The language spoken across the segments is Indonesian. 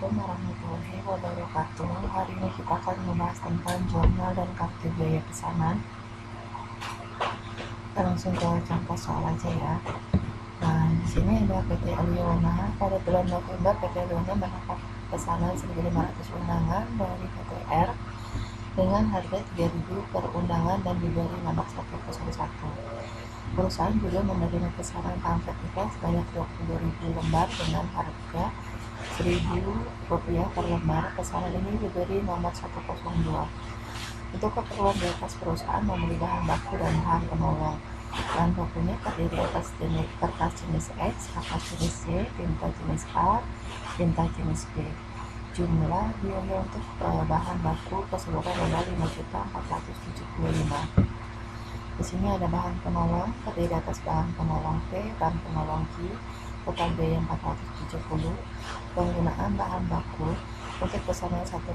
Assalamualaikum warahmatullahi wabarakatuh. Hari ini kita akan membahas tentang jurnal dan kartu biaya pesanan. Kita langsung ke contoh soal aja ya. Nah, di sini ada PT Aliona. Pada bulan November, PT Aliona mendapat pesanan 1.500 undangan dari PTR dengan harga 3.000 per undangan dan diberi nomor 101. Perusahaan juga menerima pesanan pamflet tiket sebanyak 20.000 lembar dengan harga Rp1.000 per lembar. Pesanan ini diberi nomor 102. Untuk keperluan di atas, perusahaan membeli bahan baku dan bahan penolong. Bahan bakunya terdiri atas kertas jenis X, kertas jenis Y, tinta jenis A, tinta jenis B. Jumlah biaya untuk bahan baku keseluruhan adalah Rp5.475.000. Di sini ada bahan penolong, terdiri atas bahan penolong P, bahan penolong Q, total biaya 470. Penggunaan bahan baku untuk pesanan 101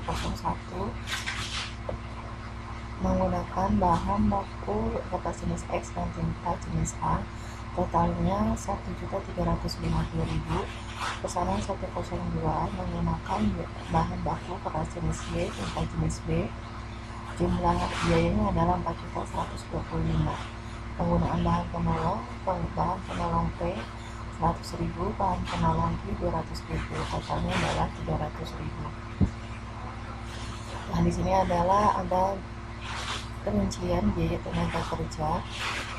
menggunakan bahan baku kertas jenis X dan tinta jenis A, totalnya 1.350.000. Pesanan 102 menggunakan bahan baku kertas jenis Y, tinta jenis B, jumlah biayanya adalah 4.125. Penggunaan bahan penolong P 100.000, bahan penolong Q 200.000, totalnya adalah 300.000. Nah, di sini ada perincian biaya tenaga kerja.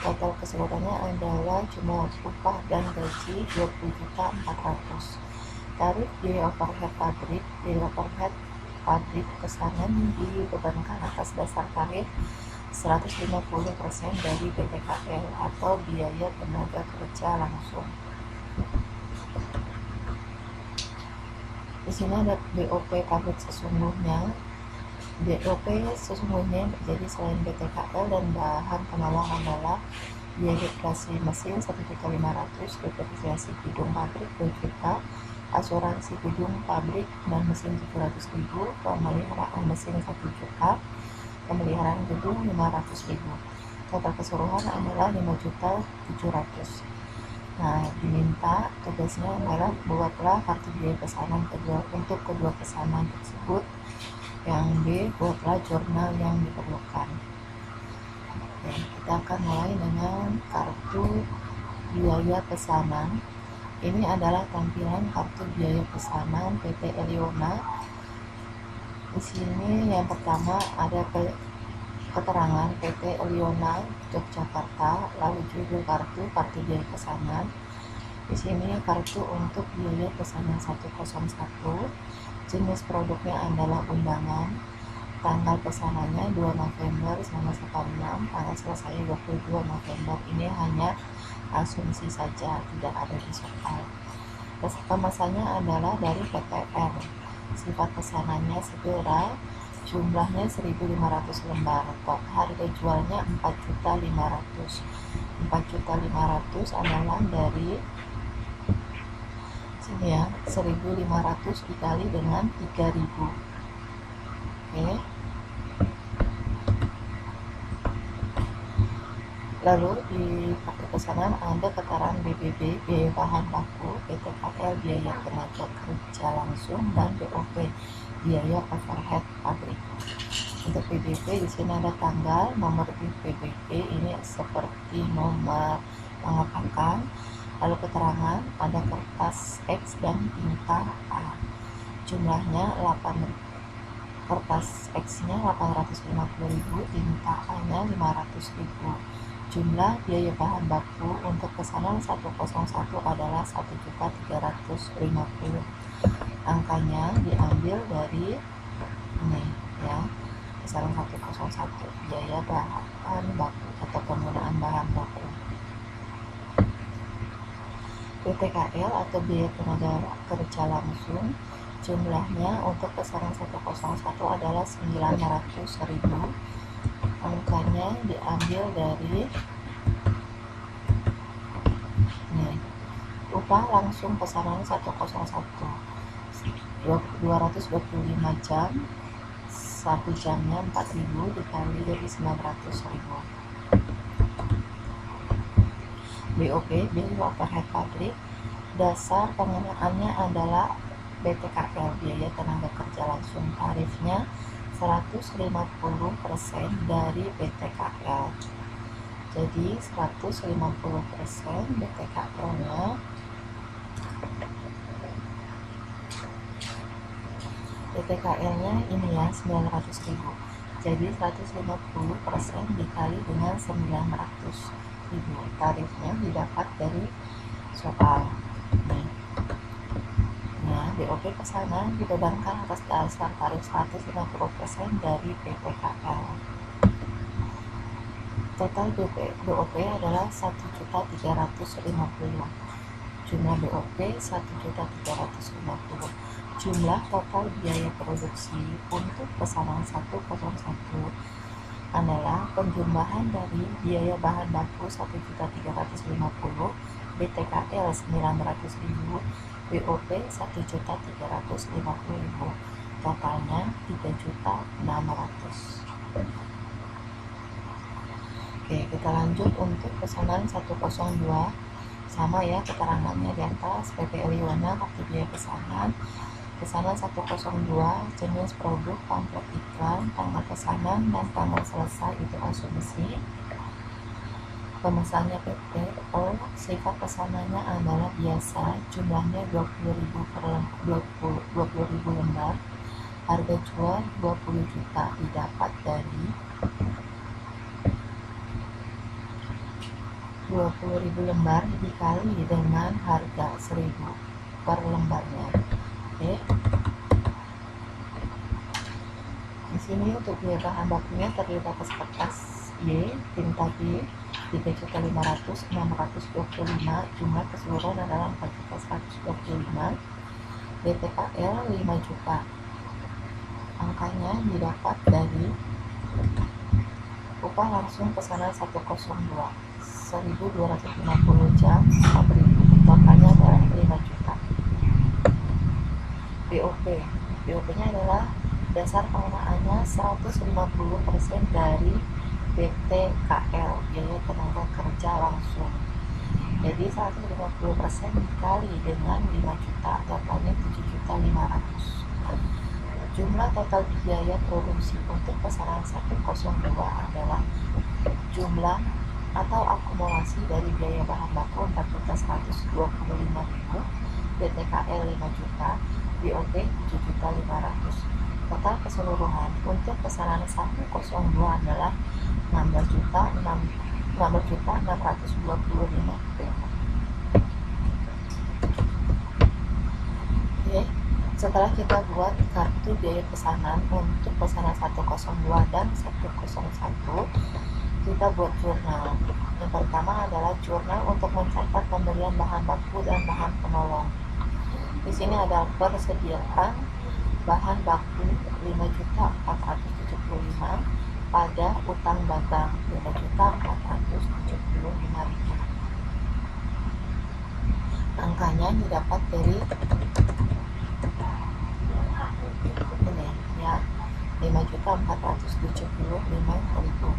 Total keseluruhannya adalah jumlah upah dan gaji 20.400. Tarif biaya overhead pabrik. Biaya overhead pabrik pesanan dibebankan atas dasar tarif 150% dari BTKL atau biaya tenaga kerja langsung. Di sini ada BOP pabrik sesungguhnya. BOP sesungguhnya jadi selain BTKL dan bahan penolong adalah biaya depresiasi mesin 1.500.000, depresiasi gedung pabrik 2 juta, asuransi gedung pabrik dan mesin 700.000, pemeliharaan mesin 1 juta, pemeliharaan gedung 500.000. Total keseluruhan adalah 5.700.000. Nah, diminta tugasnya adalah buatlah kartu biaya pesanan untuk kedua pesanan tersebut. Yang B, buatlah jurnal yang diperlukan. Oke, kita akan mulai dengan kartu biaya pesanan. Ini adalah tampilan kartu biaya pesanan PT Aliona. Di sini yang pertama ada keterangan PT Aliona Yogyakarta, lalu juga kartu biaya pesanan. Di sini kartu untuk biaya pesanan 101. Jenis produknya adalah undangan. Tanggal pesanannya 2 November sama 6, tanggal selesai 22 November. Ini hanya asumsi saja, tidak ada di soal. Kemasannya adalah dari PTR. Sifat pesanannya segera. Jumlahnya 1.500 lembar. Harga jualnya 4.500.000. 4.500.000 adalah dari sini ya, 1.500 dikali dengan 3.000. Oke. Lalu di kartu pesanan ada keterangan BBB, biaya bahan baku, BTKL, biaya tenaga kerja langsung, dan BOP, biaya overhead pabrik. Untuk BBB di sini ada tanggal, nomor BBB ini seperti nomor pengapakan. Lalu keterangan ada kertas X dan tinta A. Jumlahnya 8, kertas X-nya 850.000, tinta A-nya 500.000. Jumlah biaya bahan baku untuk pesanan 101 adalah 1.350.000. Angkanya diambil dari ini ya, pesanan 101, biaya bahan baku atau penggunaan bahan baku. BTKL atau biaya tenaga kerja langsung, jumlahnya untuk pesanan 101 adalah 900.000. Angkanya diambil dari ini, upah langsung pesanan 101 225 jam, 1 jamnya 4.000 dikali dari 900.000. BOP, biaya overhead pabrik. Dasar pengenaannya adalah BTKL, biaya tenaga kerja langsung, tarifnya 150% dari BTKL. Jadi 150% BTKL-nya ini ya 900.000. Jadi 150% dikali dengan 900.000. Tarifnya didapat dari soal. Nah, BOP pesanan dibebankan atas dasar tarif 150% dari BTKL. Total BOP adalah 1.350.000. Jumlah BOP 1.350.000. Jumlah total biaya produksi untuk pesanan 101 adalah penjumlahan dari biaya bahan baku 1.350, BTKL 900.000, BOP 1.350.000. Totalnya 3.600.000. Oke, kita lanjut untuk pesanan 102. Sama ya keterangannya di atas. PPL Yuwana, kartu biaya pesanan. Pesanan 102, jenis produk, pamflet iklan, tanggal pesanan, dan tanggal selesai itu asumsi. Pemesannya PPL, sifat pesanannya adalah biasa, jumlahnya 20.000 lembar, harga jual 20 juta, didapat dari 20.000 lembar dikali dengan harga 1.000 per lembarnya. Oke. Di sini untuk biaya bahan bakunya terdiri atas kertas Y, tinta B 3.500.625, jumlah keseluruhan adalah 4.125, BTKL 5 juta. Angkanya didapat dari upah langsung pesanan 102, 1.250 jam, 4.000, totalnya adalah 5 juta. BOP nya adalah dasar pengenaannya 150% dari BTKL, biaya tenaga kerja langsung. Jadi 150% dikali dengan 5 juta, totalnya 7.500.000. Jumlah total biaya produksi untuk pesanan 102 adalah jumlah atau akumulasi dari biaya bahan baku 4.125.000, BTKL 5 juta, BOP 7.500.000. Total keseluruhan untuk pesanan 102 adalah 16.625.000. Oke, setelah kita buat kartu biaya pesanan untuk pesanan 102 dan 101, kita buat jurnal. Yang pertama adalah jurnal untuk mencatat pembelian bahan baku dan bahan penolong. Di sini ada persediaan bahan baku 5.475 pada utang dagang 5.475.000. Angkanya didapat dari ini ya, 5.475.000.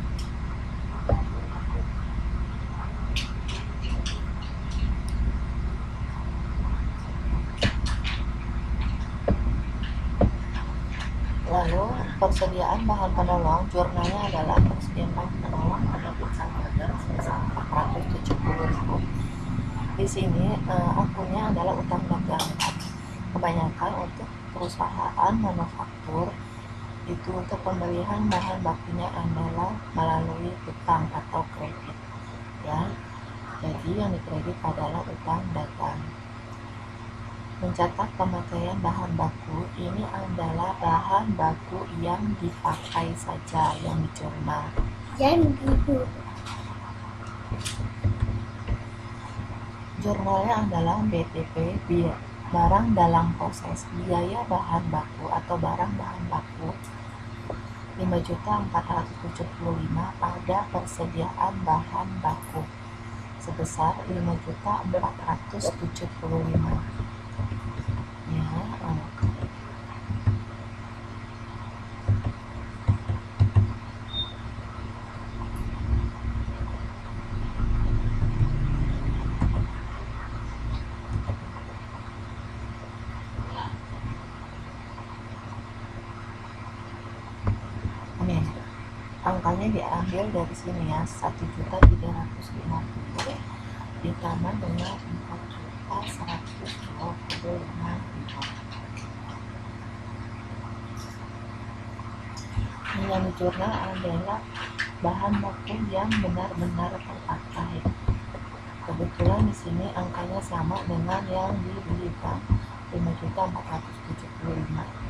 Lalu persediaan bahan penolong, jurnalnya adalah persediaan bahan penolong pada utang dagang sebesar 470.000. Di sini akunnya adalah utang dagang. Kebanyakan untuk perusahaan manufaktur itu untuk pembelian bahan bakunya adalah melalui utang atau kredit ya. Jadi yang dikredit adalah utang dagang. Mencatat pemakaian bahan baku, ini adalah bahan baku yang dipakai saja yang di jurnal. Jurnalnya adalah BTP, barang dalam proses, biaya bahan baku atau barang bahan baku 5.475 pada persediaan bahan baku sebesar 5.475 ya. angkanya diambil dari sini ya, 1.350.000 ditambah dengan 4.125.000. Yang jurnal adalah bahan baku yang benar-benar terpakai. Kebetulan di sini angkanya sama dengan yang dibelikan, 5.475.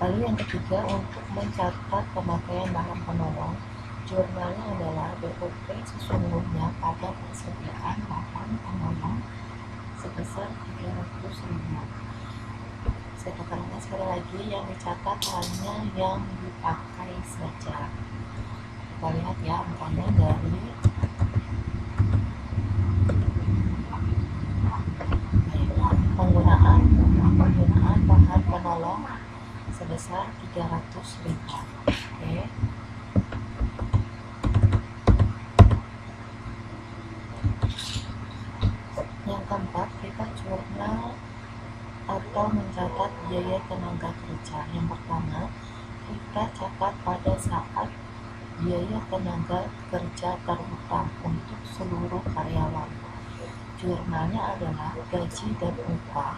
Lalu yang ketiga, untuk mencatat pemakaian bahan penolong, jurnalnya adalah BOP sesungguhnya pada persediaan bahan penolong sebesar 300.000. Saya katakan sekali lagi, yang dicatat hanya yang dipakai saja. Kita lihat ya angkanya dari penggunaan bahan penolong sebesar 300.000. Oke. Yang keempat, kita jurnal atau mencatat biaya tenaga kerja. Yang pertama, kita catat pada saat biaya tenaga kerja terutang untuk seluruh karyawan. Jurnalnya adalah gaji dan upah.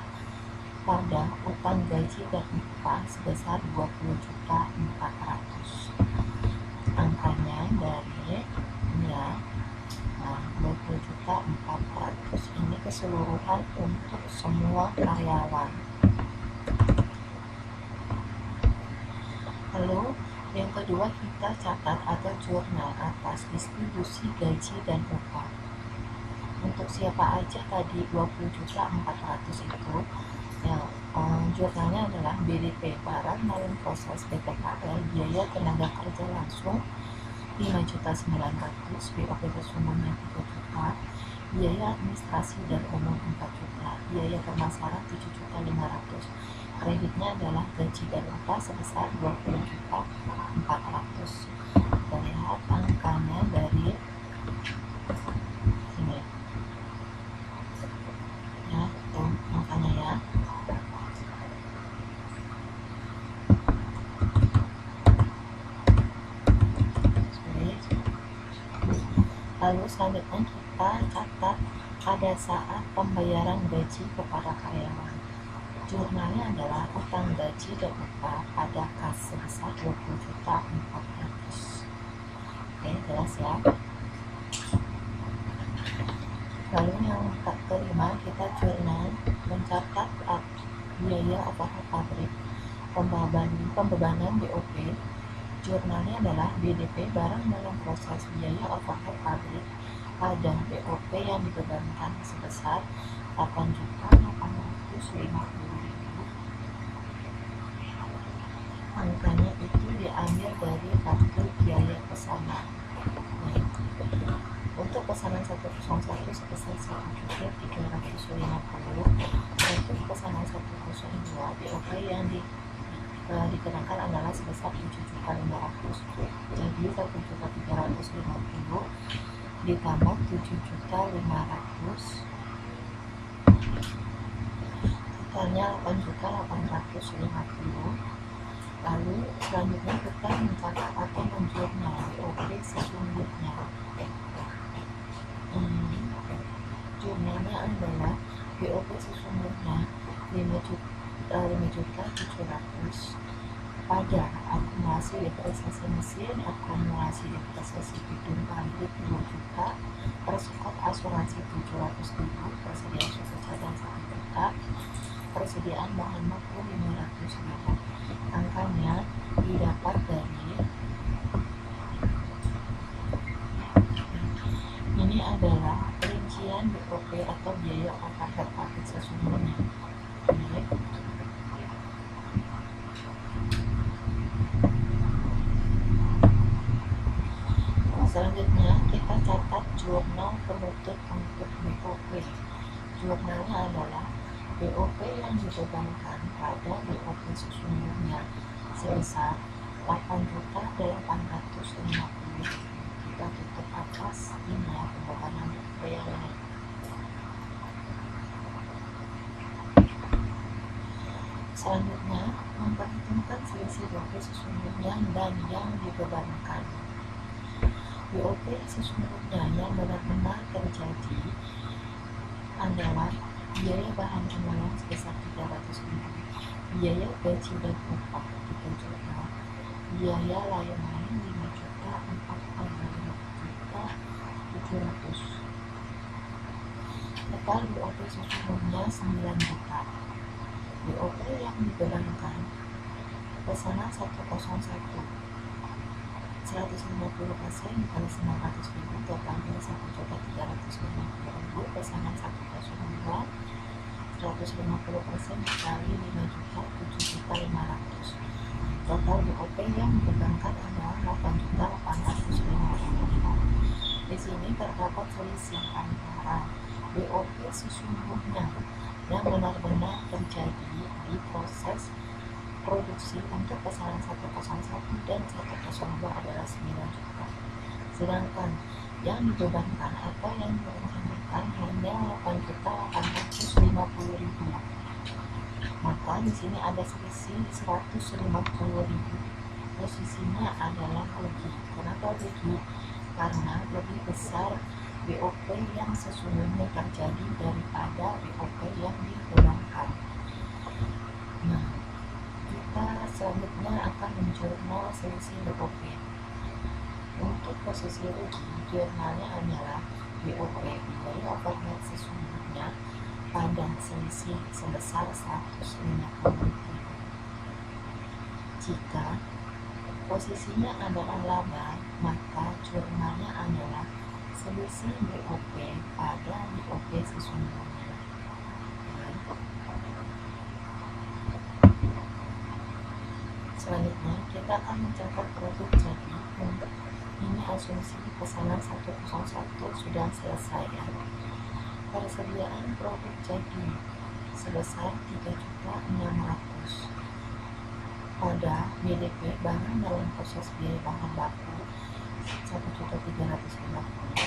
Pada utang gaji dan upah sebesar 20.400. Angkanya dari ya, 20.400 ini keseluruhan untuk semua karyawan. Lalu yang kedua, kita catat atau jurnal atas distribusi gaji dan upah. Untuk siapa aja tadi 20.400 itu ya, jurnalnya adalah BDP, barang dalam proses BPKL, biaya tenaga kerja langsung 5.900.000, BOP sesungguhnya 3 juta, biaya administrasi dan umum 4 juta, biaya pemasaran 7.500.000. Kreditnya adalah gaji dan upah sebesar 20.400.000. Kita lihat angkanya dari sini ya, tuh angkanya ya. Lalu selanjutnya kita catat pada saat pembayaran gaji kepada karyawan. Jurnalnya adalah utang gaji dan upah pada kas sebesar 20.400. Oke, jelas ya. Lalu yang kelima, kita jurnal mencatat biaya overhead pabrik, pembebanan BOP. Jurnalnya adalah BDP, barang dalam proses biaya overhead pabrik pada BOP yang dibebankan sebesar 8.850.000. Angkanya itu diambil dari kartu biaya pesanan. Untuk pesanan 101 sebesar 1.350.000. Untuk pesanan 102, BOP yang dikenakan adalah sebesar 7.500.000. Jadi 1.350.000 ditambah 7.500.000, totalnya 8.850.000. Lalu selanjutnya kita mencatat atau menjurnal BOP sesungguhnya. Jurnalnya adalah BOP sesungguhnya 5.700.000 pada akumulasi depresiasi mesin, akumulasi depresiasi gedung pabrik 2 juta, persekot asuransi 700.000, persediaan suku cadang 1 juta, persediaan bahan baku 500.000. Angkanya didapat dari ini adalah perincian BOP atau biaya overhead pabrik sesungguhnya. Selanjutnya kita catat jurnal penutup untuk BOP. Jurnalnya adalah BOP yang dibebankan pada BOP sesungguhnya sebesar 8.850.000. Kita tutup atas ini ya, pembebanan BOP yang ini. Selanjutnya, memperhitungkan selisih BOP sesungguhnya dan yang dibebankan. BOP sesungguhnya yang benar-benar terjadi adalah biaya bahan amalan sebesar 300.000, biaya gaji dan upah 3 juta, biaya layanan 5 juta, 4,5 juta, 700. Total BOP sesungguhnya 9 juta. BOP yang dibebankan pesanan 101 150% dikali 900.000 totalnya 1.350.000. Pesanan 102 150% dikali 5 juta 7.500. Total BOP yang dibebankan adalah 8.850.000. Di sini terdapat selisih antara BOP sesungguhnya yang benar-benar terjadi di proses produksi untuk pesanan 101 dan 102 adalah 9 juta. Sedangkan yang dibebankan atau yang dibebankan hanya 8.850.000. Maka di sini ada selisih 150.000. Posisinya adalah rugi. Kenapa rugi? Karena lebih besar BOP yang sesungguhnya terjadi daripada BOP yang dibebankan. Nah, kita selanjutnya akan menjurnal selisih BOP. Untuk posisi rugi, jurnalnya adalah BOP biaya overhead sesungguhnya pada selisih sebesar 150.000. Jika posisinya adalah laba, maka jurnalnya adalah selisih BOP pada BOP sesungguhnya. Selanjutnya, kita akan mencatat produk jadi. Untuk ini asumsi pesanan 101 sudah selesai ya. Persediaan produk jadi sebesar 3.600.000. Pada BDP barang dalam proses biaya bahan baku 1.350.000.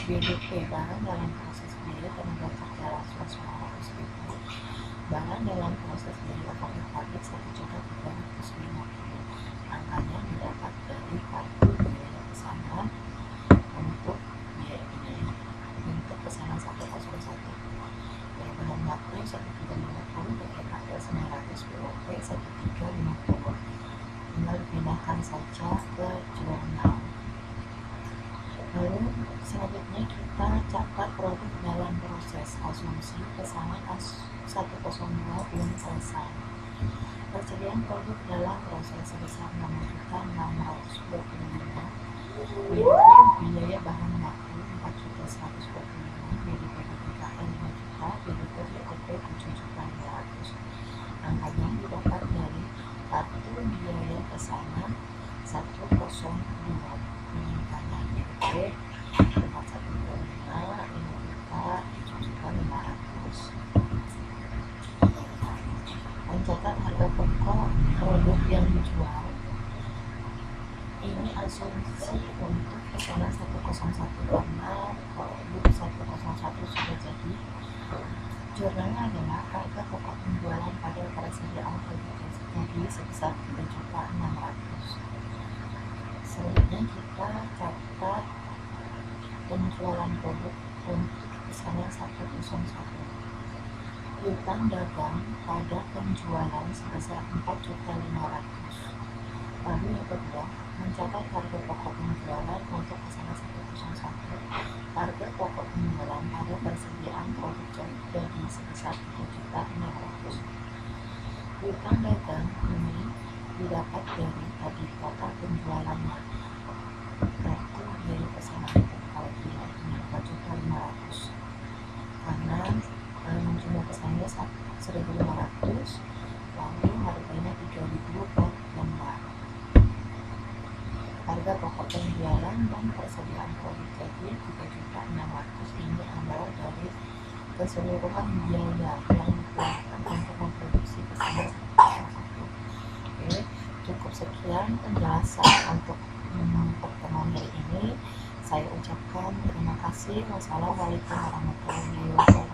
BDP barang dalam proses biaya tenaga kerja langsung 900.000. Barang dalam proses biaya overhead pabrik 1.350.000. Angkanya didapat dari kartu biaya pesanan untuk biaya ini untuk pesanan 101. Biaya bahan baku 1.350, BKKL 900, BOP 1.350. Tinggal dipindahkan saja ke jurnal. Lalu selanjutnya kita catat produk dalam proses. Asumsi pesanan 102 belum selesai. Persediaan produk dalam proses sebesar 6.625.000. Biaya bahan baku 4.125.000. BDP BKKL 5 juta. BDP BOP 7.500.000. Angkanya didapat dari kartu biaya pesanan 102. Meningkatnya BDP 4.125, 5 juta, 7.500.000. Mencatat harga pokok produk yang dijual. Ini asumsi untuk pesanan 101 karena produk 101 sudah jadi. Jurnalnya adalah harga pokok penjualan pada persediaan produk jadi sebesar 3.600.000. Selanjutnya kita catat penjualan produk untuk pesanan 101. Piutang dagang pada penjualan sebesar 4.500.000. Lalu yang kedua, mencatat harga pokok penjualan untuk pesanan 101. Harga pokok penjualan pada persediaan produk jadi sebesar 3.600.000. Piutang dagang ini didapat dari tadi total penjualannya. Kartu biaya pesanan kalau tidak ini 4.500.000. Karena jumlah pesannya 1.500, lalu harganya 3.000 per lembar. Harga pokok penjualan dan persediaan produk jadi 3.600.000. Ini adalah dari keseluruhan biaya yang dikeluarkan untuk memproduksi pesanan 101. Oke, cukup sekian penjelasan untuk pertemuan hari ini. Saya ucapkan terima kasih. Wassalamualaikum warahmatullahi wabarakatuh.